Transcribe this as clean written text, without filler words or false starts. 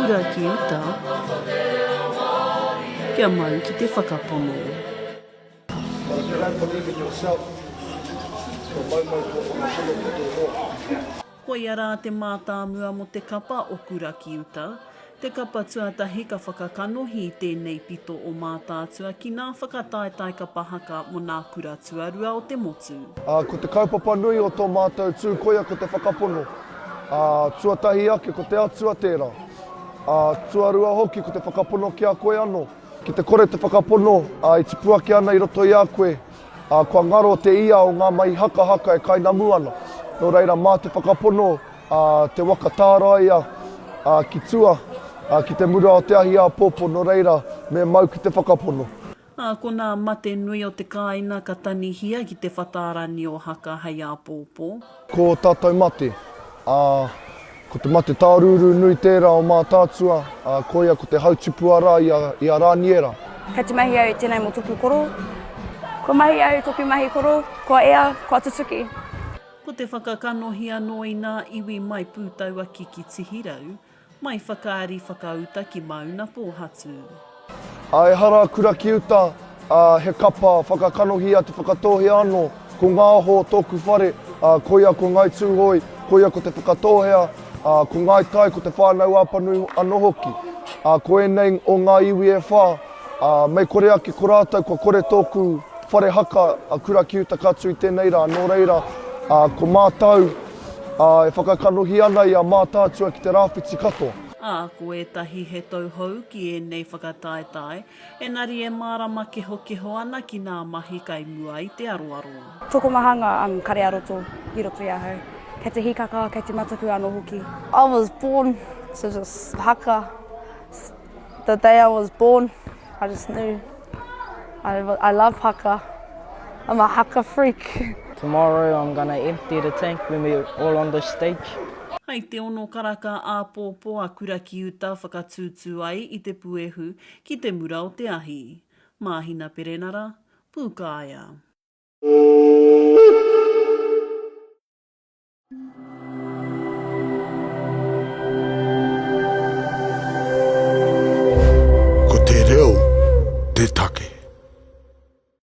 Kura Ki Uta, kia mau ki te whakapono. Ko ia rā te mātāmua mo te kapa o Kura Ki Uta, te kapa tuatahi ka whakakanohi i tēnei pito o mātātua ki nā whakataetae Kapa Haka mo nā kura tuarua o te motu. Ko te kaupapa nui o tō mātou tū koia ko te whakapono. Tuatahi ake ko te atua tērā. Tuarua hoki ko te whakapono ki a koe anō. Ki te kore te whakapono, i tipu ake ana i roto i a koe. Kua ngaro te ia o ngā mai haka haka e kainamu ana. Nō reira, mā te whakapono, te whakataetae ia ki tua, ki te mura o te ahi ā-pōpō, nō reira, me mau ki te whakapono. Ko nā mate nui o te kāina ka tanihia ki te whatarani o haka hei ā-pōpō. Ko tātou mate. Ko te mate tāruru nui tērā o mā tātua, ko ia ko te hautipu ara i a rāniera. Kei te mahi au tēnei mo tuku koro. Ko mahi au toku mahi koro, ko ea, ko atutuki. Ko te whakakanohi anō i nā iwi mai pūtau aki ki Tihirau, mai whakaari whakauta ki mauna pōhatu. E hara Kura Ki Uta, he kapa whakakanohi a te whakatohea anō, ko ngā ho tōku whare, ko ia ko ngai tūhoi, ko ia ko te whakatohea, ko ngai tai ko te whānau āpanu anō hoki. Ko enei o ngā iwi e whā, mei kore ake ko rātou, ko kore tōku whare haka a Kura Ki Uta katu i tēnei rā, nō reira, ko mātau e whakakanohi ana i a mātātua ki te rāwhiti katoa. Ko etahi he tauhou ki e nei whakataetae, engari e mārama keho ana ki nā mahi kai mua i te aroaro. Toko mahanga kare aroto i roto i ahau. Kei te hikaka, kei te mataku anō hoki. I was born to just haka. The day I was born, I just knew I love haka. I'm a haka freak. Tomorrow I'm going to empty the tank when we're all on the stage. Hei te ono karaka ā-pōpō a Kura Ki Uta whakatūtū ai i te puehu ki te mura o te ahi. Mahina Perenara, Pūkāia.